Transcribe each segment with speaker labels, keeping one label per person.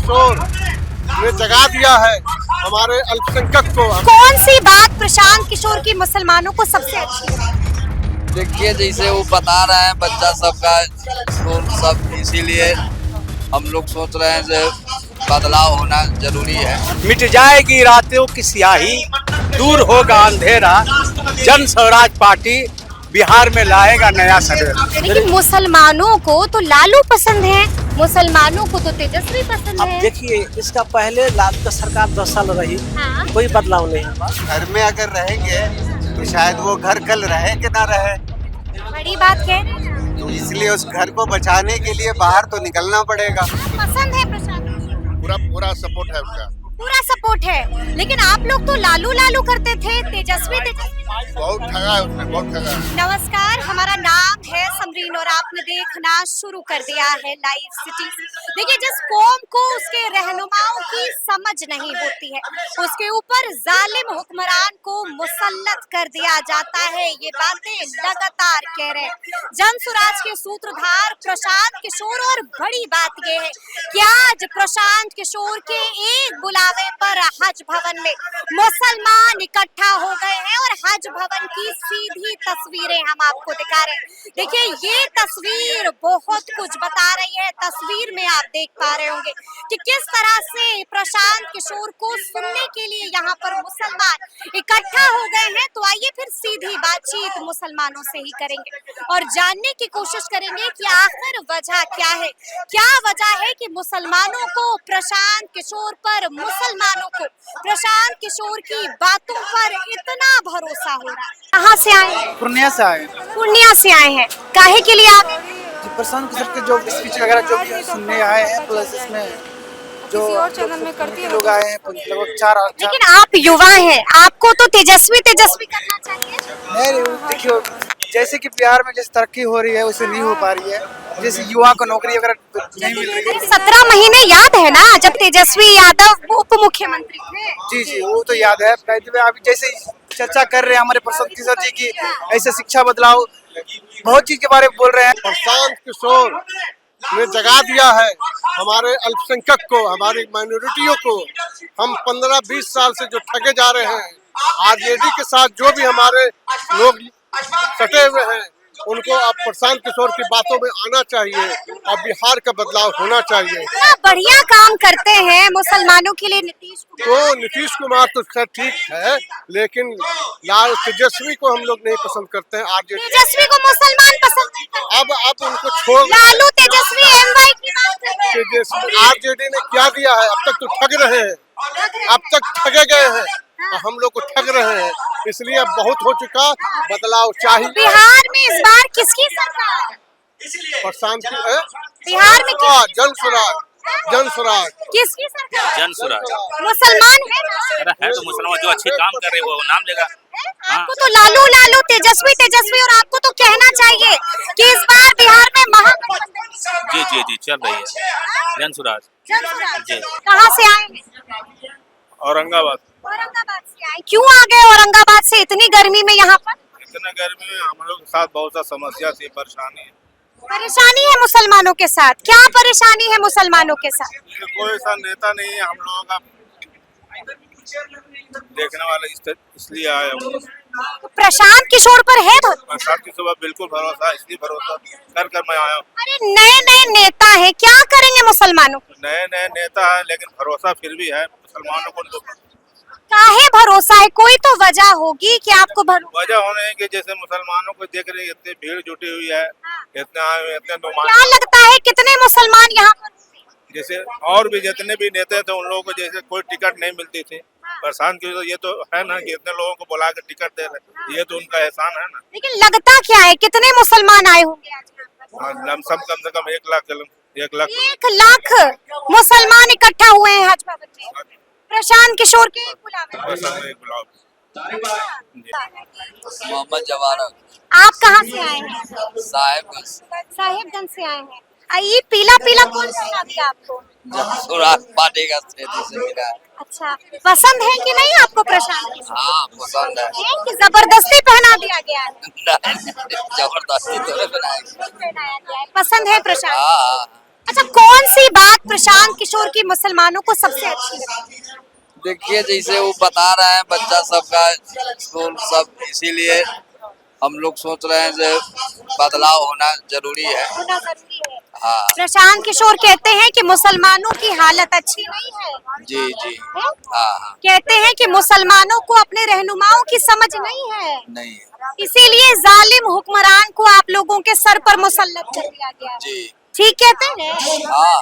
Speaker 1: किशोर ने जगा दिया है हमारे अल्पसंख्यक को।
Speaker 2: कौन सी बात प्रशांत किशोर की मुसलमानों को सबसे अच्छी लगी?
Speaker 3: देखिए, जैसे वो बता रहे हैं बच्चा सबका स्कूल सब, इसीलिए हम लोग सोच रहे हैं जो बदलाव होना जरूरी है।
Speaker 4: मिट जाएगी रातों की स्याही, दूर होगा अंधेरा, जन स्वराज पार्टी बिहार में लाएगा नया सवेरा।
Speaker 2: लेकिन मुसलमानों को तो लालू पसंद है, मुसलमानों को तो तेजस्वी पसंद
Speaker 4: अब
Speaker 2: है।
Speaker 4: देखिए, इसका पहले लालू का सरकार 10 साल रही,
Speaker 2: हाँ।
Speaker 4: कोई बदलाव नहीं हुआ।
Speaker 1: घर में अगर रहेंगे तो शायद वो घर कल रहे कि ना रहे,
Speaker 2: बड़ी बात कह रहे हैं।
Speaker 1: तो इसलिए उस घर को बचाने के लिए बाहर तो निकलना पड़ेगा।
Speaker 2: पसंद है प्रशांत किशोर?
Speaker 1: पूरा सपोर्ट है उसका।
Speaker 2: पूरा सपोर्ट है, लेकिन आप लोग तो लालू लालू करते थे, तेजस्वी तेजस्वी।
Speaker 1: बहुत ठगा है उसने, बहुत ठगा है।
Speaker 2: नमस्कार, हमारा नाम है समरीन और आपने देखना शुरू कर दिया है लाइव सिटी। देखिए, जिस कौम को उसके रहनुमाओं की समझ नहीं होती है, उसके ऊपर जालिम हुक्मरान को मुसल्लत कर दिया जाता है। ये बातें लगातार कह रहे हैं जन स्वराज के सूत्रधार प्रशांत किशोर। और बड़ी बात ये है कि आज प्रशांत किशोर के एक बुलावे पर हज भवन में मुसलमान इकट्ठा हो गए हैं और हज भवन की सीधी तस्वीरें हम आपको दिखा रहे हैं। देखिए, ये तस्वीर बहुत कुछ बता रही है। तस्वीर में आप देख पा रहे होंगे कि किस तरह से प्रशांत किशोर को सुनने के लिए यहाँ पर मुसलमान इकट्ठा हो गए हैं। तो आइए फिर सीधी बातचीत मुसलमानों से ही करेंगे और जानने की कोशिश करेंगे कि आखिर वजह क्या है। क्या वजह है कि मुसलमानों को प्रशांत किशोर पर, मुसलमानों को प्रशांत किशोर की बातों पर इतना भरोसा हो रहा है? कहाँ से आए हैं?
Speaker 4: पूर्णिया से आए,
Speaker 2: पूर्णिया से आए हैं। काहे के लिए आप?
Speaker 4: प्रशांत किशोर के जो स्पीच वगैरह जो भी सुनने आए हैं, प्लस इसमें जो
Speaker 5: और चैनल में करती है
Speaker 4: लोग आए हैं लगभग 4।
Speaker 2: लेकिन आप युवा हैं, आपको तो तेजस्वी तेजस्वी करना चाहिए।
Speaker 4: नहीं, देखियो, जैसे कि बिहार में जैसे तरक्की हो रही है वैसे नहीं हो पा रही है। जैसे युवा को नौकरी वगैरह नहीं मिल रही है।
Speaker 2: 17 महीने याद है ना, जब तेजस्वी यादव उप मुख्यमंत्री थे?
Speaker 4: जी, वो तो याद है। अभी जैसे चर्चा कर रहे हैं हमारे प्रशांत किशोर जी की, ऐसे शिक्षा बदलाव, बहुत चीज के बारे में बोल रहे हैं।
Speaker 1: प्रशांत किशोर ने जगा दिया है हमारे अल्पसंख्यक को, हमारी माइनॉरिटियों को। हम 15-20 साल से जो ठगे जा रहे हैं, आरजेडी के साथ जो भी हमारे लोग सटे हुए हैं, उनको अब प्रशांत किशोर की बातों में आना चाहिए और बिहार का बदलाव होना चाहिए।
Speaker 2: बढ़िया काम करते हैं मुसलमानों के लिए नीतीश कुमार।
Speaker 1: तो नीतीश कुमार तो खैर ठीक है, लेकिन लाल तेजस्वी को हम लोग नहीं पसंद करते हैं। आरजेडी
Speaker 2: तेजस्वी को मुसलमान पसंद नहीं करते।
Speaker 1: अब उनको छोड़,
Speaker 2: लालू तेजस्वी एमवाई की बात करते हैं।
Speaker 1: तेजस्वी आरजेडी ने क्या दिया है? अब तक तो ठग रहे हैं, अब तक ठगे गए हैं और हम लोग को ठग रहे हैं। इसलिए अब बहुत हो चुका, बदलाव चाहिए।
Speaker 2: बिहार में इस बार किसकी सरकार है?
Speaker 1: प्रशांत की
Speaker 2: बिहार में
Speaker 1: जन स्वराज
Speaker 2: किसकी सरकार?
Speaker 6: जन स्वराज
Speaker 2: मुसलमान है ना?
Speaker 6: है तो मुसलमान जो अच्छे काम कर रहे हैं वो नाम लेगा।
Speaker 2: आपको तो लालू लालू तेजस्वी तेजस्वी, और आपको तो कहना चाहिए कि इस बार बिहार में महागठबंधन।
Speaker 6: जी जी जी चल रही है जन स्वराज। जी।
Speaker 2: कहाँ से आए हैं?
Speaker 6: औरंगाबाद।
Speaker 2: औरंगाबाद से आए। क्यों आ गए औरंगाबाद से इतनी गर्मी में यहाँ पर?
Speaker 6: इतना गर्मी में हम लोग के साथ बहुत सा समस्या थी, परेशानी है।
Speaker 2: परेशानी है मुसलमानों के साथ? क्या परेशानी है मुसलमानों के साथ?
Speaker 6: कोई ऐसा नेता नहीं है हम लोगों का देखने वाला, इसलिए आए हम लोग।
Speaker 2: प्रशांत किशोर पर है
Speaker 6: प्रशांत की सुबह बिल्कुल भरोसा, इसलिए भरोसा कर मैं आया हूँ।
Speaker 2: अरे नए नए नेता है, क्या करेंगे मुसलमानों को?
Speaker 6: नए नए नेता है लेकिन भरोसा फिर भी है मुसलमानों को। तो
Speaker 2: काहे भरोसा है? कोई तो वजह होगी कि आपको भरोसा।
Speaker 6: वजह होने की, जैसे मुसलमानों को देख रहे इतनी भीड़ जुटी हुई है, इतने आए हुए, इतने
Speaker 2: क्या लगता है कितने मुसलमान यहाँ पर?
Speaker 6: जैसे और भी जितने भी नेता थे उन लोगों को जैसे कोई टिकट नहीं मिलती थी। प्रशांत की तो ये तो है ना कि इतने लोगों को बुला के टिकट दे रहे, ये तो उनका एहसान है ना।
Speaker 2: लेकिन लगता क्या है, कितने मुसलमान आए होंगे आज यहाँ पर?
Speaker 6: लमसम कम से कम 1 लाख
Speaker 2: 1 लाख मुसलमान इकट्ठा हुए हैं हज भवन में प्रशांत किशोर के बुलावे।
Speaker 3: मोहम्मद जवान।
Speaker 2: आप कहाँ से आए हैं?
Speaker 3: साहेबगंज।
Speaker 2: साहेबगंज से आए हैं। ये पीला पीला कौन सा दिया आपको?
Speaker 3: जन स्वराज पार्टी का से मिला है।
Speaker 2: अच्छा, पसंद है कि नहीं आपको प्रशांत किशोर?
Speaker 3: हाँ, पसंद है।
Speaker 2: कि जबरदस्ती पहना दिया गया है?
Speaker 3: जबरदस्ती तो नहीं बनाया।
Speaker 2: पहनाया गया है। पसंद है प्रशांत?
Speaker 3: हाँ।
Speaker 2: अच्छा, कौन सी बात प्रशांत किशोर की मुसलमानों को सबसे अच्छी लगी?
Speaker 3: देखिए जैसे वो बता रहे हैं बच्चा सबका स्कूल सब, इसीलिए हम लोग सोच रहे हैं जो बदलाव होना जरूरी है।
Speaker 2: होना जरूरी है।
Speaker 3: हाँ
Speaker 2: प्रशांत किशोर कहते हैं कि मुसलमानों की हालत अच्छी नहीं है।
Speaker 3: जी जी।
Speaker 2: हैं?
Speaker 3: हाँ हाँ
Speaker 2: कहते हैं कि मुसलमानों को अपने रहनुमाओं की समझ नहीं है,
Speaker 3: नहीं है।
Speaker 2: इसीलिए जालिम हुक्मरान को आप लोगों के सर पर मुसल्लत कर दिया गया है।
Speaker 3: जी
Speaker 2: ठीक कहते हैं?
Speaker 3: हाँ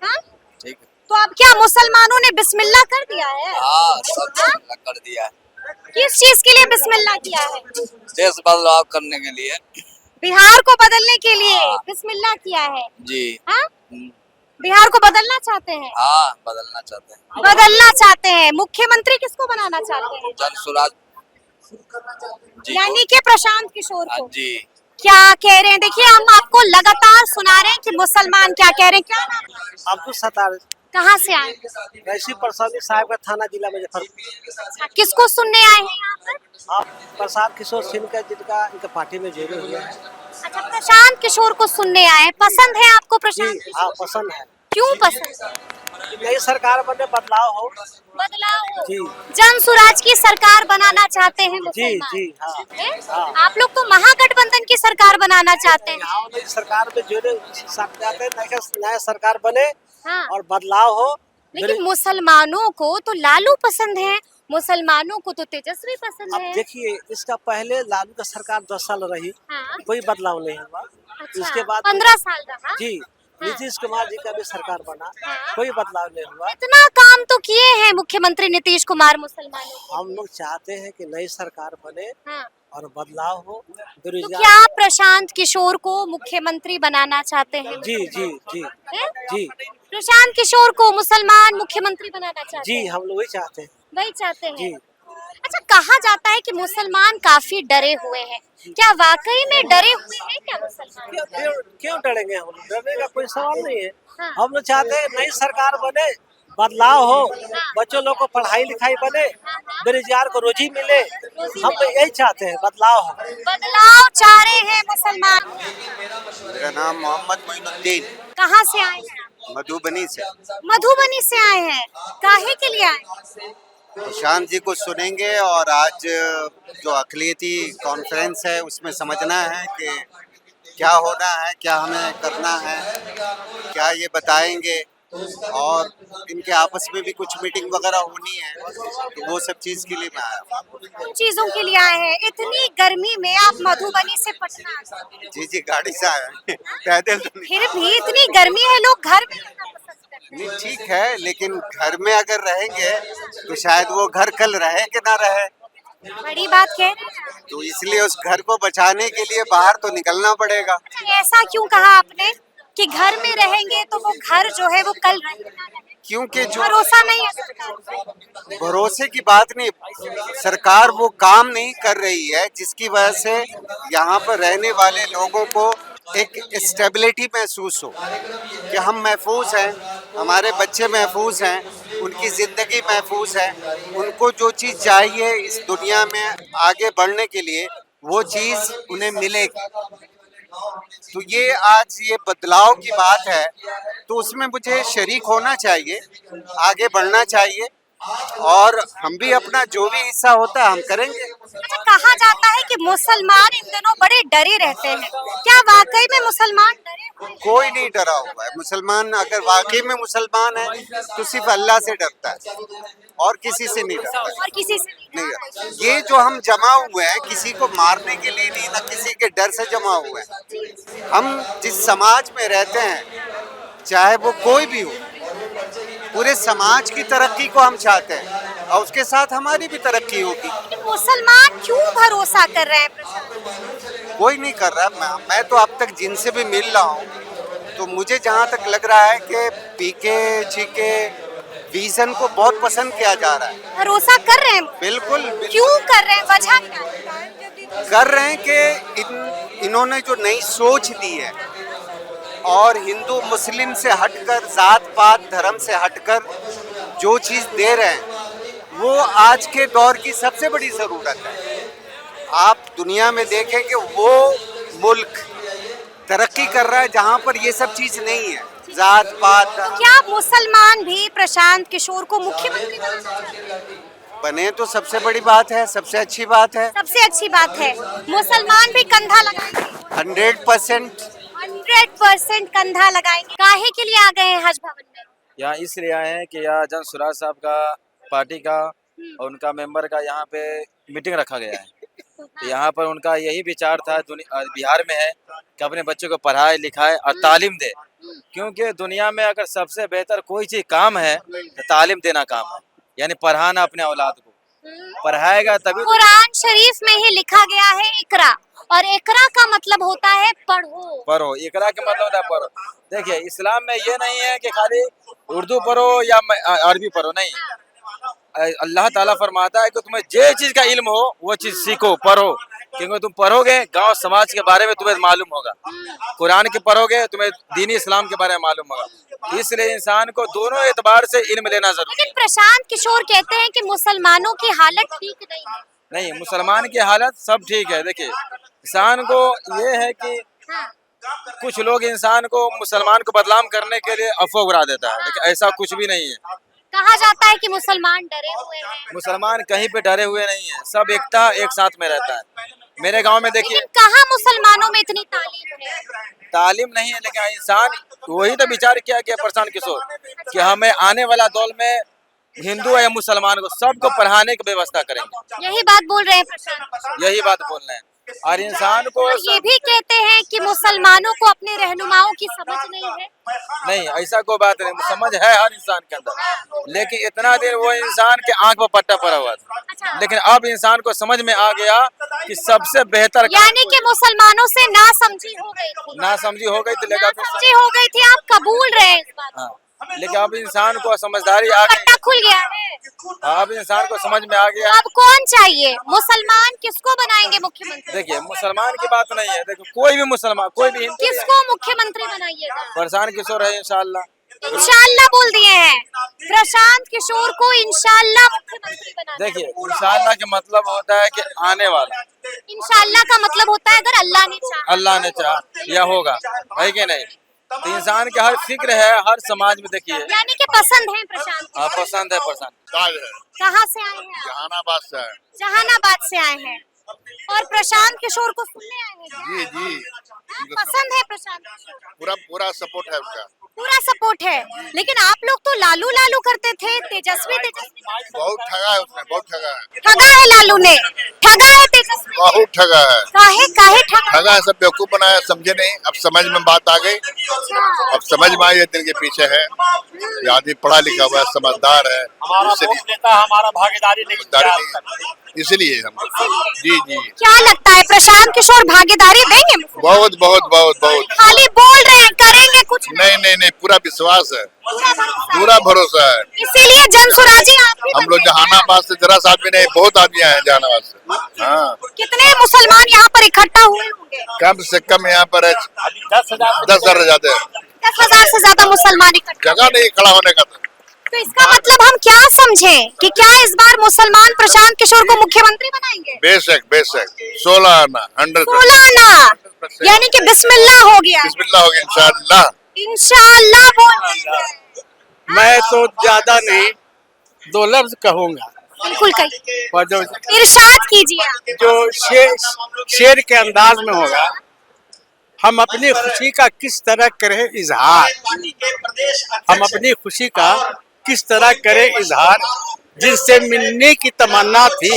Speaker 2: हाँ?
Speaker 3: ठीक है।
Speaker 2: तो अब क्या मुसलमानों ने बिस्मिल्लाह कर दिया है?
Speaker 3: हाँ सब बिस्मिल्लाह कर दिया है,
Speaker 2: किस चीज के लिए बिस्मिल्लाह किया है?
Speaker 3: देश बदलाव करने के लिए।
Speaker 2: बिहार को बदलने के लिए बिस्मिल्लाह किया है।
Speaker 3: जी
Speaker 2: हाँ?
Speaker 3: हम्म,
Speaker 2: बिहार को बदलना चाहते हैं?
Speaker 3: हाँ बदलना चाहते हैं।
Speaker 2: बदलना चाहते हैं। मुख्यमंत्री किसको बनाना चाहते हैं?
Speaker 3: जन स्वराज जी
Speaker 2: यानी कि प्रशांत किशोर
Speaker 3: हाँ
Speaker 2: को।
Speaker 3: जी।
Speaker 2: क्या कह रहे हैं? देखिए, हम आपको लगातार सुना रहे हैं कि मुसलमान क्या कह रहे हैं। क्या नाम है?
Speaker 4: अब्दुल सत्तार
Speaker 2: कहाँ से आए?
Speaker 4: वैसी प्रसाद साहब का थाना जिला मुजफ्फरपुर।
Speaker 2: अच्छा, किसको सुनने आए हैं यहाँ पर?
Speaker 4: आप प्रसाद किशोर सिंह का जिनका इनका पार्टी में जुड़े हुए हैं।
Speaker 2: अच्छा, प्रशांत किशोर को सुनने आए हैं। पसंद है आपको प्रशांत
Speaker 4: जी
Speaker 2: किशोर?
Speaker 4: हाँ पसंद है।
Speaker 2: क्यों पसंद है?
Speaker 4: नई सरकार बने, बदलाव हो।
Speaker 2: बदलाव हो।
Speaker 4: जी
Speaker 2: जन सुराज की सरकार बनाना चाहते हैं
Speaker 4: जी
Speaker 2: मुसलमान।
Speaker 4: जी हाँ
Speaker 2: हैं?
Speaker 4: हाँ।
Speaker 2: आप लोग तो महागठबंधन की सरकार बनाना चाहते हैं।
Speaker 4: यहाँ नई सरकार में जुड़े चाहते हैं, नया सरकार बने
Speaker 2: हाँ।
Speaker 4: और बदलाव हो।
Speaker 2: लेकिन मुसलमानों को तो लालू पसंद है, मुसलमानों को तो तेजस्वी पसंद
Speaker 4: अब
Speaker 2: है।
Speaker 4: देखिए, इसका पहले लालू का सरकार 10 साल रही,
Speaker 2: हाँ।
Speaker 4: कोई बदलाव नहीं हुआ।
Speaker 2: अच्छा,
Speaker 4: इसके बाद
Speaker 2: 15 साल रहा।
Speaker 4: जी नीतीश कुमार जी का भी सरकार बना,
Speaker 2: हाँ।
Speaker 4: कोई बदलाव नहीं हुआ।
Speaker 2: इतना काम तो किए हैं मुख्यमंत्री नीतीश कुमार मुसलमानों को।
Speaker 4: हम लोग चाहते हैं कि नई सरकार बने
Speaker 2: हाँ।
Speaker 4: और बदलाव हो।
Speaker 2: तो
Speaker 4: बेरोजगार
Speaker 2: क्या आप प्रशांत किशोर को मुख्यमंत्री बनाना चाहते हैं?
Speaker 4: जी जी जी
Speaker 2: हैं?
Speaker 4: जी
Speaker 2: प्रशांत किशोर को मुसलमान मुख्यमंत्री बनाना चाहते
Speaker 4: जी
Speaker 2: हैं?
Speaker 4: हम लोग वही चाहते हैं।
Speaker 2: वही चाहते
Speaker 4: जी
Speaker 2: हैं। अच्छा, कहा जाता है कि मुसलमान काफी डरे हुए हैं। क्या वाकई में डरे हुए हैं क्या मुसलमान?
Speaker 4: क्यों डरेंगे? हम लोग डरने का कोई सवाल नहीं है।
Speaker 2: हाँ।
Speaker 4: हम लोग चाहते हैं नई सरकार बने, बदलाव हो, बच्चों लोग को पढ़ाई लिखाई बने, बेरोजगार को रोजी मिले। हम लोग यही चाहते हैं, बदलाव हो।
Speaker 2: बदलाव चाह रहे हैं मुसलमान।
Speaker 5: मेरा नाम मोहम्मद मोइनुद्दीन,
Speaker 2: कहाँ से आए हैं?
Speaker 5: मधुबनी से।
Speaker 2: मधुबनी से आए हैं। काहे के लिए आए?
Speaker 5: प्रशांत जी को सुनेंगे और आज जो अक़लियती कॉन्फ्रेंस है उसमें समझना है कि क्या होना है, क्या हमें करना है, क्या ये बताएंगे। और इनके आपस में भी कुछ मीटिंग वगैरह होनी है, तो वो सब चीज़ के लिए मैं आया हूँ।
Speaker 2: चीजों के लिए आए हैं। इतनी गर्मी में आप मधुबनी से पटना आए।
Speaker 5: जी जी गाड़ी से आया हैं। पैदल तो नहीं।
Speaker 2: फिर भी इतनी गर्मी है, लोग घर में रहना पसंद करते हैं।
Speaker 5: नहीं ठीक है, लेकिन घर में अगर रहेंगे तो शायद वो घर कल रहे कि ना रहे,
Speaker 2: बड़ी बात कह रहे हैं।
Speaker 5: तो इसलिए उस घर को बचाने के लिए बाहर तो निकलना पड़ेगा।
Speaker 2: अच्छा, ऐसा क्यों कहा आपने कि घर में रहेंगे तो वो घर जो है वो कल रहेगा ना रहे?
Speaker 5: क्योंकि जो
Speaker 2: भरोसा नहीं है सरकार पे।
Speaker 5: भरोसे की बात नहीं, सरकार वो काम नहीं कर रही है जिसकी वजह से यहाँ पर रहने वाले लोगों को एक स्टेबिलिटी महसूस हो कि हम महफूज हैं, हमारे बच्चे महफूज हैं, उनकी ज़िंदगी महफूज है, उनको जो चीज़ चाहिए इस दुनिया में आगे बढ़ने के लिए वो चीज़ उन्हें मिलेगी। तो ये आज ये बदलाव की बात है, तो उसमें मुझे शरीक होना चाहिए, आगे बढ़ना चाहिए और हम भी अपना जो भी हिस्सा होता है हम करेंगे।
Speaker 2: अच्छा, कहा जाता है कि मुसलमान इन दिनों बड़े डरे रहते हैं। क्या वाकई में मुसलमान डरे हुए हैं?
Speaker 5: कोई नहीं डरा हुआ है। मुसलमान अगर वाकई में मुसलमान है तो सिर्फ अल्लाह से डरता है और किसी से नहीं डरता।
Speaker 2: और किसी से
Speaker 5: नहीं डरता। ये जो हम जमा हुए हैं किसी को मारने के लिए नहीं, ना किसी के डर से जमा हुए हैं। हम जिस समाज में रहते हैं, चाहे वो कोई भी हो, पूरे समाज की तरक्की को हम चाहते हैं और उसके साथ हमारी भी तरक्की होगी।
Speaker 2: लेकिन मुसलमान क्यों भरोसा कर रहे हैं प्रशांत?
Speaker 5: कोई नहीं कर रहा। मैं तो अब तक जिनसे भी मिल रहा हूँ तो मुझे जहाँ तक लग रहा है कि पीके जी के विजन को बहुत पसंद किया जा रहा है।
Speaker 2: भरोसा कर रहे हैं?
Speaker 5: बिल्कुल, बिल्कुल
Speaker 2: क्यों कर रहे हैं? वजह क्या है?
Speaker 5: कर रहे हैं कि इन्होंने जो नई सोच दी है और हिंदू मुस्लिम से हटकर, जात पात धर्म से हटकर जो चीज़ दे रहे हैं वो आज के दौर की सबसे बड़ी ज़रूरत है। आप दुनिया में देखें कि वो मुल्क तरक्की कर रहा है जहाँ पर ये सब चीज नहीं है, जात पात।
Speaker 2: क्या मुसलमान भी प्रशांत किशोर को मुख्यमंत्री बनाना चाहते हैं?
Speaker 5: बने तो सबसे बड़ी बात है, सबसे अच्छी बात है।
Speaker 2: सबसे अच्छी बात है, मुसलमान भी कंधा लगाएंगे।
Speaker 5: 100%।
Speaker 2: 100% कंधा लगाएंगे। काहे के लिए आ गए हैं हज भवन में?
Speaker 7: यहाँ इसलिए आए हैं कि यहाँ जन स्वराज साहब का पार्टी का और उनका मेंबर का यहाँ पे मीटिंग रखा गया है। तो यहाँ पर उनका यही विचार था, बिहार में है कि अपने बच्चों को पढ़ाए लिखाए और तालीम दे, क्योंकि दुनिया में अगर सबसे बेहतर कोई चीज काम है तो तालीम देना काम है, यानी पढ़ाना अपने औलाद को। पढ़ाएगा तभी।
Speaker 2: कुरान शरीफ में ही लिखा गया है इकरा, और इकरा का मतलब होता है पढ़ो।
Speaker 7: पढ़ो, इकरा का मतलब होता है पढ़ो। देखिए इस्लाम में ये नहीं है कि खाली उर्दू पढ़ो या अरबी पढ़ो, नहीं। अल्लाह ताला फरमाता है कि तुम्हें जे चीज का इल्म हो वो चीज सीखो, पढ़ो, क्योंकि तुम पढ़ोगे गांव समाज के बारे में तुम्हें मालूम होगा, कुरान के पढ़ोगे तुम्हें दीनी इस्लाम के बारे में मालूम होगा। इसलिए इंसान को दोनों एतबार से इल्म लेना जरूरी है।
Speaker 2: लेकिन प्रशांत किशोर कहते हैं कि मुसलमानों की हालत ठीक नहीं है।
Speaker 7: नहीं, मुसलमान की हालत सब ठीक है। देखिए इंसान को ये है कि कुछ लोग इंसान को मुसलमान को बदनाम करने के लिए अफवाह उड़ा देता है, लेकिन ऐसा कुछ भी नहीं है।
Speaker 2: कहा जाता है कि मुसलमान डरे हुए हैं।
Speaker 7: मुसलमान कहीं पे डरे हुए नहीं है, सब एकता एक साथ में रहता है। मेरे गांव में देखिए,
Speaker 2: लेकिन कहाँ मुसलमानों में इतनी तालीम है?
Speaker 7: तालीम नहीं है, लेकिन इंसान वही तो विचार किया गया प्रशांत किशोर कि हमें आने वाला दौर में हिंदू या मुसलमान को सबको पढ़ाने की व्यवस्था करेंगे।
Speaker 2: यही बात बोल रहे हैं प्रशांत।
Speaker 7: यही बात बोल रहे हैं। और इंसान को
Speaker 2: और ये भी कहते हैं कि मुसलमानों को अपने रहनुमाओं की समझ नहीं है।
Speaker 7: नहीं, ऐसा कोई बात नहीं, समझ है हर इंसान के अंदर, लेकिन इतना दिन वो इंसान के आंख पर पट्टा पड़ा हुआ था, लेकिन अब इंसान को समझ में आ गया कि सबसे बेहतर,
Speaker 2: यानी कि मुसलमानों से नासमझी हो गई थी।
Speaker 7: नासमझी हो गई थी, लेकिन
Speaker 2: नासमझी हो गई थी, आप कबूल रहे हैं इस बात को।
Speaker 7: हाँ, लेकिन अब इंसान को समझदारी आ गई,
Speaker 2: पट्टा खुल गया है।
Speaker 7: अब इंसान को समझ में आ गया।
Speaker 2: अब कौन चाहिए? मुसलमान किसको बनाएंगे मुख्यमंत्री?
Speaker 7: देखिए मुसलमान की बात नहीं है, देखो कोई भी मुसलमान, कोई भी हिंदू,
Speaker 2: किसको मुख्यमंत्री बनाइएगा?
Speaker 7: प्रशांत किशोर है इंशाल्लाह।
Speaker 2: इंशाल्लाह बोल दिए हैं, प्रशांत किशोर को इंशाल्लाह मुख्यमंत्री बना।
Speaker 7: देखिए इंशाल्लाह का मतलब होता है कि आने वाला,
Speaker 2: इंशाल्लाह का मतलब होता है अगर अल्लाह ने चाहा।
Speaker 7: अल्लाह ने चाहा यह होगा, है कि नहीं? तो इंसान के हर फिक्र है, हर समाज में देखिए।
Speaker 2: यानी कि पसंद है प्रशांत।
Speaker 7: हाँ पसंद है प्रशांत।
Speaker 2: कहाँ से आए हैं?
Speaker 6: जहानाबाद से है।
Speaker 2: जहानाबाद से आए हैं और प्रशांत किशोर को सुनने आए हैं क्या?
Speaker 6: जी जी,
Speaker 2: हाँ, पसंद है प्रशांत किशोर,
Speaker 6: पूरा सपोर्ट है उसका।
Speaker 2: पूरा सपोर्ट है। लेकिन आप लोग तो लालू लालू करते थे, तेजस्वी तेजस्वी।
Speaker 6: बहुत ठगा है उसने, बहुत ठगा है।
Speaker 2: ठगा है लालू ने, ठगा है तेजस्वी,
Speaker 6: बहुत ठगा है।
Speaker 2: काहे काहे ठगा?
Speaker 6: ठगा है, सब बेवकूफ बनाया, समझे नहीं। अब समझ में बात आ गई, अब समझ में आई, दिल के पीछे है। ये आदमी पढ़ा लिखा हुआ है, समझदार है,
Speaker 4: हमारा भागीदारी
Speaker 6: इसलिए हम। जी जी,
Speaker 2: क्या लगता है प्रशांत किशोर भागीदारी देंगे?
Speaker 6: बहुत बहुत बहुत बहुत।
Speaker 2: खाली बोल रहे हैं, करेंगे कुछ
Speaker 6: नहीं नहीं नहीं, पूरा विश्वास है,
Speaker 2: पूरा भरोसा है।
Speaker 6: पूरा भरोसा है।
Speaker 2: इसीलिए जनसुराजी आप ही
Speaker 6: हम लोग
Speaker 2: बनते हैं।
Speaker 6: जहानाबाद से जरा सा भी नहीं, बहुत आदमी आए हैं जहानाबाद से। हाँ,
Speaker 2: कितने मुसलमान यहाँ पर इकट्ठा हुए होंगे?
Speaker 6: कम से कम यहाँ पर 10,000 जाते हैं।
Speaker 2: 10,000 से ज्यादा मुसलमान इकट्ठा।
Speaker 6: जगह नहीं खड़ा होने का।
Speaker 2: तो इसका मतलब हम क्या समझें कि क्या इस बार मुसलमान प्रशांत किशोर को मुख्यमंत्री बनाएंगे?
Speaker 6: बेशक बेशक, 16 आना 100%।
Speaker 2: 16 आना, यानी कि बिस्मिल्लाह हो गया।
Speaker 6: बिस्मिल्लाह हो गया, इंशाअल्लाह।
Speaker 2: इंशाअल्लाह बोल।
Speaker 8: मैं तो ज्यादा नहीं, 2 लफ्ज कहूंगा।
Speaker 2: बिल्कुल कहिए,
Speaker 8: और जो
Speaker 2: इरशाद कीजिए।
Speaker 8: जो शेर के अंदाज में होगा, हम अपनी खुशी का किस तरह करें इजहार, हम अपनी खुशी का किस तरह करें इजहार, जिनसे मिलने की तमन्ना थी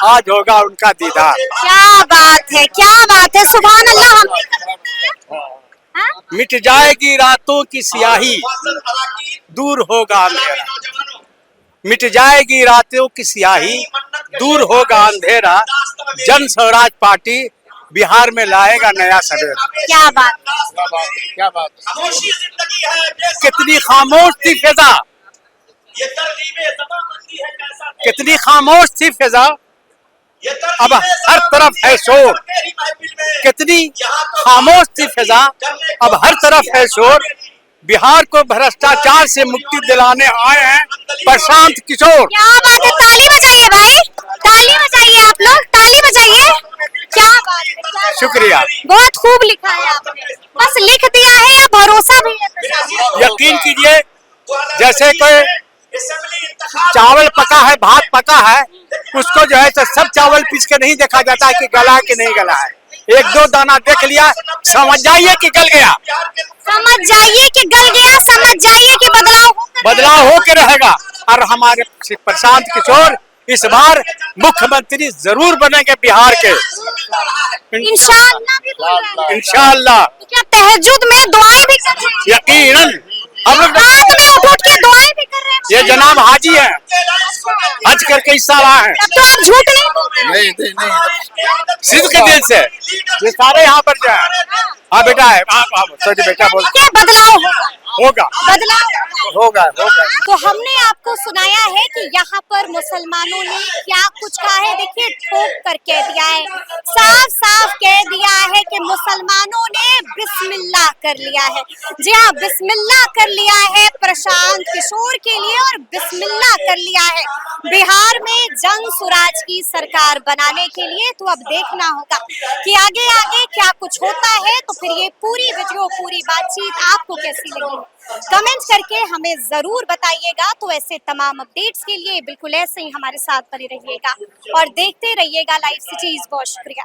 Speaker 8: आज होगा उनका दीदार।
Speaker 2: क्या बात है, क्या बात है, सुभान अल्लाह। हम भी कर सकते हैं? हाँ?
Speaker 8: मिट जाएगी रातों की स्याही, दूर होगा अंधेरा। मिट जाएगी रातों की स्याही, दूर होगा अंधेरा। जन स्वराज पार्टी बिहार में लाएगा नया सवेरा।
Speaker 2: क्या बात,
Speaker 8: क्या बात। कितनी खामोश थी फिजा, कितनी खामोश थी फिजा, अब हर तरफ है शोर। कितनी खामोश थी फिजा, अब हर तरफ है शोर। बिहार को भ्रष्टाचार से मुक्ति दिलाने आए हैं प्रशांत किशोर।
Speaker 2: क्या बात है। ताली बजाइए भाई, ताली बजाइए, आप लोग ताली बजाइए। क्या बात है, क्या बात है।
Speaker 8: शुक्रिया।
Speaker 2: बहुत खूब लिखा है आपने, बस लिख दिया है या भरोसा भी है प्रशासन?
Speaker 8: यकीन कीजिए, जैसे कोई चावल पका है, भात पका है, उसको जो है तो सब चावल पीस के नहीं देखा जाता है कि गला है कि नहीं गला है। एक दो दाना देख लिया, समझ जाइए कि गल गया।
Speaker 2: समझ जाइए कि गल गया, समझ जाइए कि
Speaker 8: बदलाव हो के रहेगा। और हमारे प्रशांत किशोर इस बार मुख्यमंत्री जरूर बनेंगे बिहार के,
Speaker 2: इंशाअल्लाह भी बोल रहे हैं।
Speaker 8: इंशाअल्लाह।
Speaker 2: तो क्या तहज्जुद में दुआएं भी कर रहे हैं?
Speaker 8: यकीनन हम लोग
Speaker 2: रात में उठ के दुआएं भी कर रहे हैं?
Speaker 8: ये जनाब हाजी है, हज करके इस साल आए हैं।
Speaker 2: तब तो आप झूठ नहीं बोल रहे हैं।
Speaker 6: नहीं
Speaker 8: सिद्ध के दिल से ये सारे यहाँ पर जो है। हाँ बेटा है, आप सॉरी बेटा बोल।
Speaker 2: क्या बदलाव
Speaker 8: होगा
Speaker 2: बदलाव
Speaker 8: होगा होगा।
Speaker 2: तो हमने आपको सुनाया है कि यहाँ पर मुसलमानों ने क्या कुछ कहा है। देखिए, ठोक कर कह दिया है, साफ साफ कह दिया है कि मुसलमानों ने बिस्मिल्लाह कर लिया है। जी हाँ, बिस्मिल्लाह कर लिया है प्रशांत किशोर के लिए और बिस्मिल्लाह कर लिया है बिहार में जन सुराज की सरकार बनाने के लिए। तो अब देखना होगा कि आगे आगे क्या कुछ होता है। तो फिर ये पूरी वीडियो, पूरी बातचीत आपको कैसी लगी, कमेंट करके हमें जरूर बताइएगा। तो ऐसे तमाम अपडेट्स के लिए बिल्कुल ऐसे ही हमारे साथ बने रहिएगा और देखते रहिएगा लाइव सिटीज। बहुत शुक्रिया।